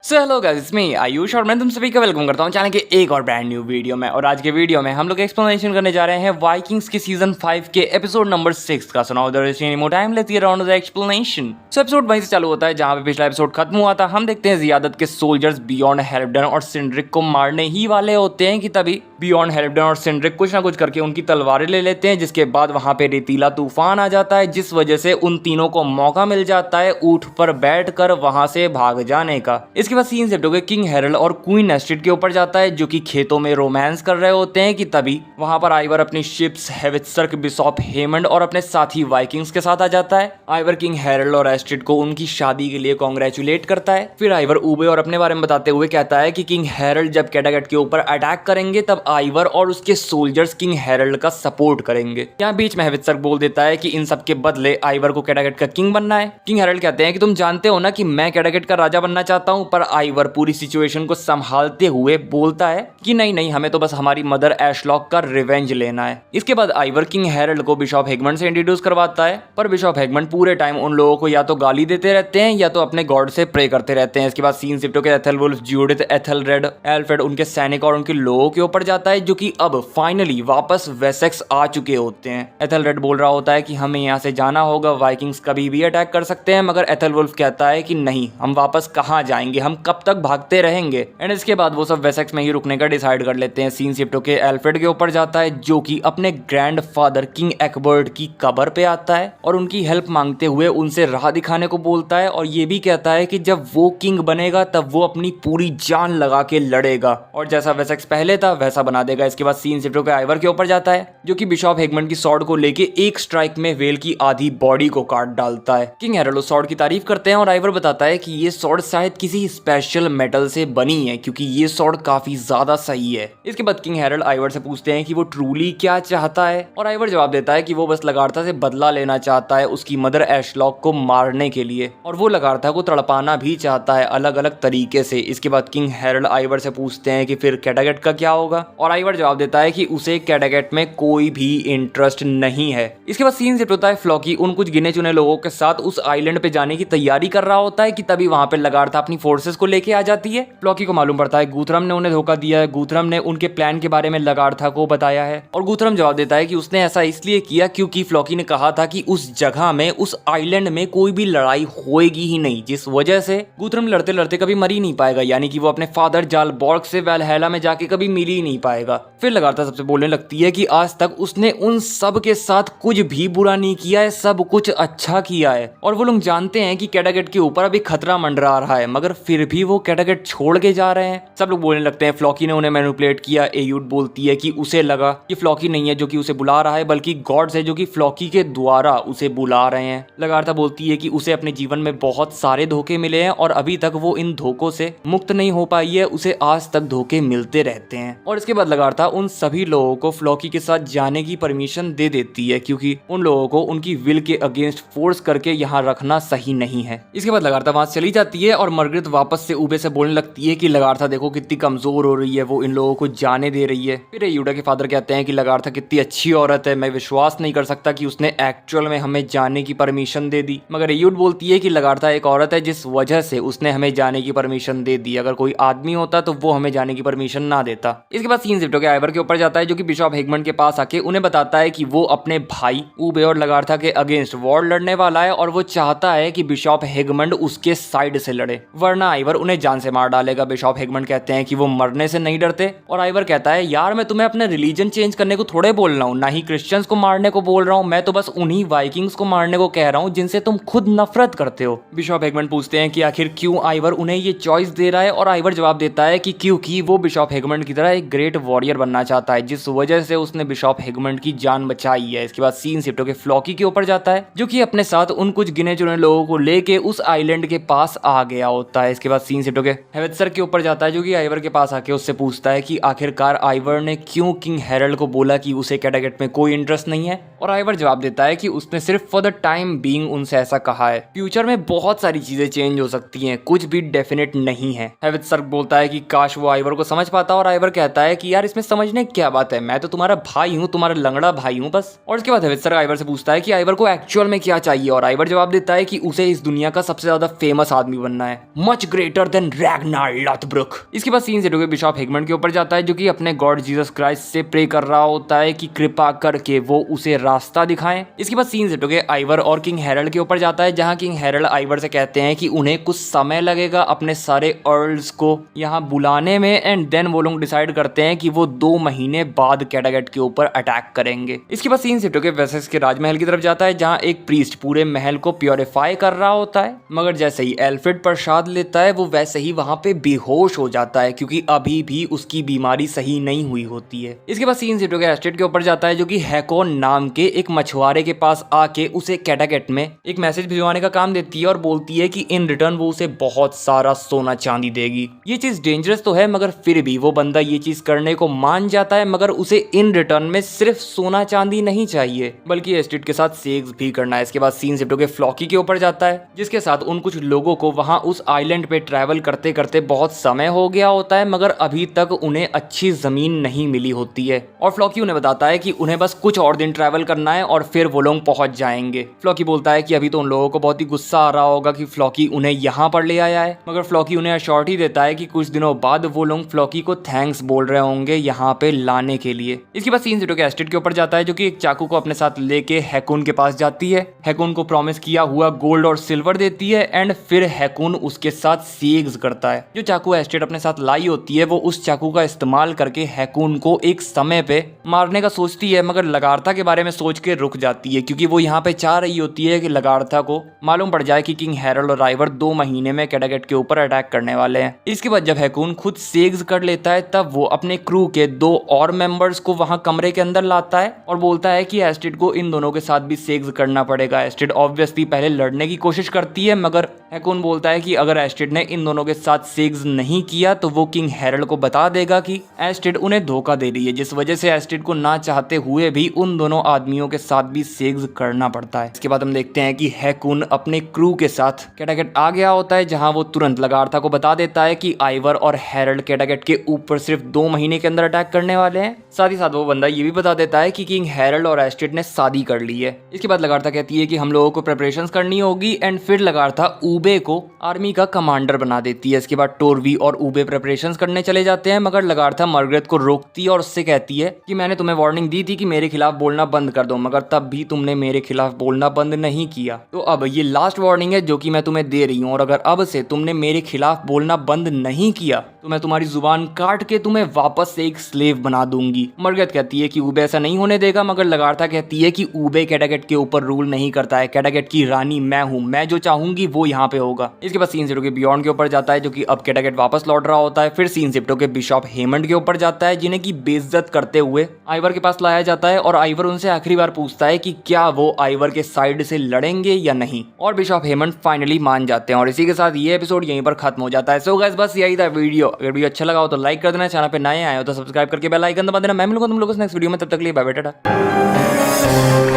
So hello guys, it's me Ayush और मैं तुम सभी का वेलकम करता हूं चैनल के एक और ब्रांड न्यू वीडियो में। और आज के वीडियो में हम लोग एक्सप्लेनेशन करने जा रहे हैं वाइकिंग्स के सीजन 5 के एपिसोड नंबर 6 का। सुनाओ मोर टाइम लेती है around the explanation. So episode वहीं से चालू होता है जहां पे पिछला एपिसोड खत्म हुआ था। हम देखते हैं ज़ियादत के सोल्जर्स बियॉन्ड हेल्फडन और सिंड्रिक को मारने ही वाले होते हैं कि तभी बियॉन्ड हेल्फडन और सिंड्रिक कुछ ना कुछ करके उनकी तलवारें ले लेते हैं, जिसके बाद वहां पे रेतीला तूफान आ जाता है, जिस वजह से उन तीनों को मौका मिल जाता है ऊंट पर बैठकर वहां से भाग जाने का। इसके बाद सीन शिफ्ट होकर किंग हेरल्ड और क्वीन एस्ट्रिड के ऊपर जाता है, जो कि खेतों में रोमांस कर रहे होते हैं कि तभी वहां पर आइवर अपनी शिप्स हेवित्सर्क, बिशॉप हेमंड और अपने साथी वाइकिंग्स के साथ आ जाता है। आइवर किंग हेरल्ड और एस्ट्रिड को उनकी शादी के लिए कॉन्ग्रेचुलेट करता है। फिर आइवर ऊबे और अपने बारे में बताते हुए कहता है कि किंग हेरल्ड जब कैटागट के ऊपर अटैक करेंगे तब आइवर और उसके सोल्जर्स किंग हेरल्ड का सपोर्ट करेंगे। यहाँ बीच में हेवित्सर्क बोल देता है कि इन सब के बदले आइवर को कैटागट का किंग बनना है। किंग हेरल्ड कहते हैं कि तुम जानते हो ना कि मैं कैटागट का राजा बनना चाहता हूँ, पर आइवर पूरी सिचुएशन को संभालते हुए बोलता है कि नहीं नहीं, हमें तो बस हमारी मदर एशलॉक का रिवेंज लेना है। इसके बाद आइवर किंग हेरल्ड को बिशॉप हेगमंड से इंट्रोड्यूस करवाता है, पर बिशॉप हेगमंड पूरे टाइम उन लोगों को या तो गाली देते रहते हैं या तो अपने गॉड से प्रे करते रहते हैं। इसके बाद सीन शिफ्ट होकर एथेलवुल्फ, ज्यूडिथ, एथेलरेड, एल्फ्रेड उनके सैनिक और उनके लोगों के ऊपर जाता है, जो कि अब फाइनली वापस वेसेक्स आ चुके होते हैं। एथेलरेड बोल रहा होता है कि हमें यहाँ से जाना होगा, वाइकिंग्स कभी भी अटैक कर सकते हैं, मगर एथेलवुल्फ कहता है कि नहीं, हम वापस कहाँ जाएंगे, हम कब तक भागते रहेंगे। एंड इसके बाद वो सब वेसेक्स में ही रुकने का डिसाइड कर लेते हैं। सीन शिफ्ट होकर एल्फ्रेड के ऊपर जाता है, जो कि अपने ग्रैंडफादर किंग एक्बर्ट की कब्र पे आता है और उनकी हेल्प मांगते हुए उनसे राह दिखाने को बोलता है, और ये भी कहता है कि जब वो किंग बनेगा तब वो अपनी पूरी जान लगा के लड़ेगा और जैसा वेसेक्स पहले था वैसा बना देगा। इसके बाद सीन शिफ्ट होकर आइवर के ऊपर जाता है, जो कि बिशॉप हेगमंड की सॉर्ड को लेके एक स्ट्राइक में वेल की आधी बॉडी को काट डालता है। किंग हेरल्ड उस सॉर्ड की तारीफ करते हैं और आइवर बताता है कि ये सॉर्ड शायद किसी स्पेशल मेटल से बनी है, क्योंकि ये सॉर्ड काफी ज्यादा सही है। इसके बाद किंग हेरल्ड आइवर से पूछते हैं कि वो ट्रूली क्या चाहता है, और आइवर जवाब देता है कि वो बस लगार्था से बदला लेना चाहता है उसकी मदर एशलॉक को मारने के लिए, और वो लगार्था को तड़पाना भी चाहता है अलग अलग तरीके से। इसके बाद किंग हेरल्ड आइवर से पूछते हैं कि फिर कैटागट का क्या होगा, और आइवर जवाब देता है कि उसे कैटागट में कोई भी इंटरेस्ट नहीं है। इसके बाद सीन शिफ्ट होता है फ्लॉकी उन कुछ गिने चुने लोगों के साथ उस आइलैंड पे जाने की तैयारी कर रहा होता है कि तभी वहां पे लगार्था अपनी फोर्सेस को लेके आ जाती है। फ्लॉकी को मालूम पड़ता है गूथरम ने उन्हें धोखा दिया है, गूथरम ने उनके प्लान के बारे में लगार्था को बताया है, और गूथरम जवाब देता है कि उसने ऐसा इसलिए किया क्योंकि फ्लॉकी ने कहा था कि उस जगह में, उस आइलैंड में कोई भी लड़ाई होएगी ही नहीं, जिस वजह से गूथरम लड़ते लड़ते कभी मर ही नहीं पाएगा, यानी कि वो अपने फादर जालबॉर्ग से वैलहैला में जाके कभी मिल ही नहीं पाएगा। फिर लगार्था सबसे बोलने लगती है कि आज तक उसने उन सब के साथ कुछ भी बुरा नहीं किया है, सब कुछ अच्छा किया है, और वो लोग जानते हैं कि कैटागट के ऊपर अभी खतरा मंडरा रहा है, मगर फिर भी वो कैटागट छोड़ के जा रहे हैं। सब लोग बोलने लगते हैं फ्लॉकी ने उन्हें मैनिपुलेट किया। एयूड बोलती है कि उसे लगा कि फ्लॉकी नहीं है जो कि उसे बुला रहा है, बल्कि गॉड्स है जो कि फ्लॉकी के द्वारा उसे बुला रहे हैं। लगार्था बोलती है कि उसे अपने जीवन में बहुत सारे धोखे मिले हैं और अभी तक वो इन धोखों से मुक्त नहीं हो पाई है, उसे आज तक धोखे मिलते रहते हैं। और इसके बाद लगार्था उन सभी लोगों को फ्लॉकी के साथ जाने की परमिशन दे देती है, क्योंकि उन लोगों को उनकी विल के अगेंस्ट फोर्स करके यहाँ रखना सही नहीं है। इसके बाद लगार्था वहां चली जाती है और मरगरेट वापस से ऊबे से बोलने लगती है कि लगार्था देखो कितनी कमजोर हो रही है, वो इन लोगों को जाने दे रही है। फिर यूडा के फादर कहते हैं कि लगार्था कितनी अच्छी औरत है, मैं विश्वास नहीं कर सकता कि उसने एक्चुअल में हमें जाने की परमिशन दे दी। मगर एयूड बोलती है कि लगार्था एक औरत है जिस वजह से उसने हमें जाने की परमिशन दे दी, अगर कोई आदमी होता तो वो हमें जाने की परमिशन ना देता। इसके बाद सीन शिफ्ट होकर आइवर के ऊपर जाता है, जो कि बिशॉप हेगमंड के पास आके उन्हें बताता है कि वो अपने भाई ऊबे और लगार्था के अगेंस्ट वॉर लड़ने वाला है, और वो चाहता है कि बिशॉप हेगमंड उसके साइड से लड़े, वरना आइवर उन्हें जान से मार डालेगा। बिशॉप हेगमंड कहते हैं कि वो मरने से नहीं डरते, और आइवर कहता है यार मैं तुम्हें अपना रिलीजन चेंज करने को थोड़े बोल रहा हूँ, ना ही क्रिश्चियंस को मारने को बोल रहा हूँ, मैं तो बस उन्हीं वाइकिंग्स को मारने को कह रहा हूँ जिनसे तुम खुद नफरत करते हो। बिशॉप हेगमंड पूछते हैं कि आखिर क्यों आइवर उन्हें ये चॉइस दे रहा है, और आइवर जवाब देता है कि क्योंकि वो बिशॉप हेगमंड की तरह एक ग्रेट वॉरियर बनना चाहता है, जिस वजह से उसने बिशॉप हेगमंड की जान बचाई है। इसके बाद सीन शिफ्ट होकर फ्लॉकी के ऊपर जाता है, जो कि अपने साथ उन कुछ गिने चुने लोगों को लेके उस आइलैंड के पास आ गया होता है। इसके बाद सीन शिफ्ट होकर हेवित्सर्क के ऊपर जाता है, जो कि आइवर के पास आके उससे पूछता है कि आखिरकार आइवर ने क्यों किंग हेरल्ड को बोला कि उसे कैटागट में कोई इंटरेस्ट नहीं है। और आइवर जवाब देता है कि उसने सिर्फ फॉर द टाइम बीइंग उनसे ऐसा कहा है। फ्यूचर में बहुत सारी चीजें चेंज हो सकती हैं, कुछ भी डेफिनेट नहीं है। हेवित्सर्क बोलता है कि काश वो आइवर को समझ पाता, और आइवर कहता है कि यार इसमें समझने क्या बात है, मैं तो तुम्हारा भाई हूँ, तुम्हारा लंगड़ा भाई हूँ बस। और इसके बाद हेवित्सर्क आइवर से पूछता है कि आइवर को एक्चुअल में क्या चाहिए, और आइवर जवाब देता है कि उसे इस दुनिया का सबसे ज्यादा फेमस आदमी बनना है, मच ग्रेटर देन रैग्नार लोथब्रुक। इसके बाद सीन सेटो के बिशप हेगमंड के ऊपर जाता है, जो कि अपने गॉड जीसस क्राइस्ट से प्रे कर रहा होता है कि कृपा करके वो उसे रास्ता दिखाएं। इसके बाद सीन सेटो के आइवर और किंग हेरल्ड के ऊपर जाता है, जहां किंग हेरल्ड आइवर से कहते हैं कि उन्हें कुछ समय लगेगा अपने सारे अर्ल्स को यहाँ बुलाने में, एंड देन वो लोग डिसाइड करते हैं कि वो 2 महीने बाद कैटागेट के ऊपर अटैक करेंगे। इसके बाद सीन सेटो के वेसेस के राजमहल की तरफ जाता है, जहां एक प्रीस्ट पूरे महल को प्योरीफाई कर रहा होता है, मगर जैसे ही एल्फ्रेड प्रसाद लेता है वो वैसे ही वहां पे बेहोश हो जाता है, क्योंकि अभी भी उसकी बीमारी सही नहीं हुई होती है। इसके बाद सीन सेटो के एस्टेट के ऊपर जाता है, जो कि हैकोन नाम के एक मछुआरे के पास आके उसे कैटागेट में एक मैसेज भिजवाने का काम देती है, और बोलती है कि इन रिटर्न वो उसे बहुत सारा सोना चांदी देगी। ये चीज डेंजरस तो है, मगर फिर भी वो बंदा ये चीज करने को मान जाता है, मगर उसे इन रिटर्न में सिर्फ सोना चांदी नहीं चाहिए, बल्कि एस्टेट के साथ सेक्स भी करना है। इसके बाद सीन सेटो के फ्लॉकी के ऊपर जाता है, जिसके साथ उन कुछ लोगों को वहां उस आइलैंड पे ट्रैवल करते करते बहुत समय हो गया होता है, मगर अभी तक उन्हें अच्छी जमीन नहीं मिली होती है। और फ्लॉकी उन्हें बताता है कि उन्हें बस कुछ और दिन ट्रैवल करना है और फिर वो लोग पहुंच जाएंगे। फ्लॉकी बोलता है कि अभी तो उन लोगों को बहुत ही गुस्सा आ रहा होगा कि फ्लॉकी उन्हें यहाँ पर ले आया है, मगर फ्लॉकी उन्हें अश्योरिटी देता है कि कुछ दिनों बाद वो लोग फ्लॉकी को थैंक्स बोल रहे होंगे यहाँ पे लाने के लिए। इसके बाद सीन सेटो के एस्टेट के ऊपर जाता है, जो कि एक चाकू को अपने साथ लेके हैकून के पास जाती है। हैकून को प्रॉमिस किया हुआ गोल्ड और सिल्वर देती है, एंड फिर हैकून उसके साथ सेक्स करता है। जो चाकू एस्टेट अपने साथ लाई होती है, वो उस चाकू का इस्तेमाल करके हैकून को एक समय पे मारने का सोचती है, मगर लगार्था के बारे में सोच के रुक जाती है, क्योंकि वो यहाँ पे चाह रही होती है कि लगार्था को मालूम पड़ जाए कि किंग हेरल्ड और आइवर 2 महीने में कैटागेट के ऊपर अटैक करने वाले हैं। इसके बाद जब हैकून खुद सेक्स कर लेता है, तब वो अपने क्रू के 2 और मेंबर्स को वहां कमरे के अंदर लाता है और बोलता है कि एस्टेट को इन दोनों के साथ भी सेक्स करना पड़ेगा। एस्टेट ऑब्वियसली पहले लड़ने की कोशिश करती है, मगर हैकून बोलता है कि अगर एस्टेट ने इन दोनों के साथ सेक्स नहीं किया तो वो किंग हेरल्ड को बता देगा कि एस्टेट उन्हें धोखा दे रही है, जिस वजह से एस्टेट को ना चाहते हुए भी उन दोनों आदमियों के साथ भी सेक्स करना पड़ता है। इसके बाद हम देखते हैं कि हैकून अपने क्रू के साथ कैटागेट आ गया होता है, जहां वो तुरंत लगार्था को बता देता है कि आइवर और हेरल्ड कैटागेट के ऊपर सिर्फ 2 महीने के अंदर अटैक करने वाले हैं। साथ ही साथ वो बंदा ये भी बता देता है कि किंग हेरल्ड और एस्टेट ने शादी कर ली है। इसके बाद लगार्था कहती है कि हम लोगों को प्रिपरेशंस करनी होगी, एंड फिर लगार्था ऊबे को आर्मी का कमांडर बना देती है। इसके बाद टोरवी और ऊबे प्रिपरेशंस करने चले जाते हैं, मगर लगार्था मार्गरेट को रोकती है और उससे कहती है कि मैंने तुम्हें वार्निंग दी थी कि मेरे खिलाफ बोलना बंद कर दो, मगर तब भी तुमने मेरे खिलाफ बोलना बंद नहीं किया, तो अब ये लास्ट वार्निंग है जो कि मैं तुम्हें दे रही हूँ, और अगर अब से तुमने मेरे खिलाफ बोलना बंद नहीं किया तो मैं तुम्हारी जुबान काट के तुम्हें वापस से एक स्लेव बना दूंगी। मार्गरेट कहती है कि ऊबे ऐसा नहीं होने देगा, मगर लगार्था कहती है कि ऊबे कैटागेट के ऊपर रूल नहीं करता है, कैटागेट की रानी मैं हूँ, मैं जो चाहूंगी वो यहाँ पे होगा। इसके बाद सीन सेटो के बियॉन्ड के ऊपर जाता है, जो कि अब कैटागेट वापस लौट रहा होता है। फिर सीन सेटो के बिशप हेमंड के ऊपर जाता है, जिन्हें की बेइज्जत करते हुए आइवर के पास लाया जाता है, और आइवर उनसे आखिरी बार पूछता है कि क्या वो आइवर के साइड से लड़ेंगे या नहीं, और बिशप हेमंड फाइनली मान जाते हैं। और इसी के साथ ये एपिसोड यहीं पर खत्म हो जाता है। सो गाइस बस यही था वीडियो। अगर वीडियो अच्छा लगा हो तो लाइक कर देना, चैनल पे नए आए हो तो सब्सक्राइब करके बेल आइकन दबा देना। मैं मिलूंगा तुम लोगों से नेक्स्ट वीडियो में, तब तक के लिए बाय बाय टाटा।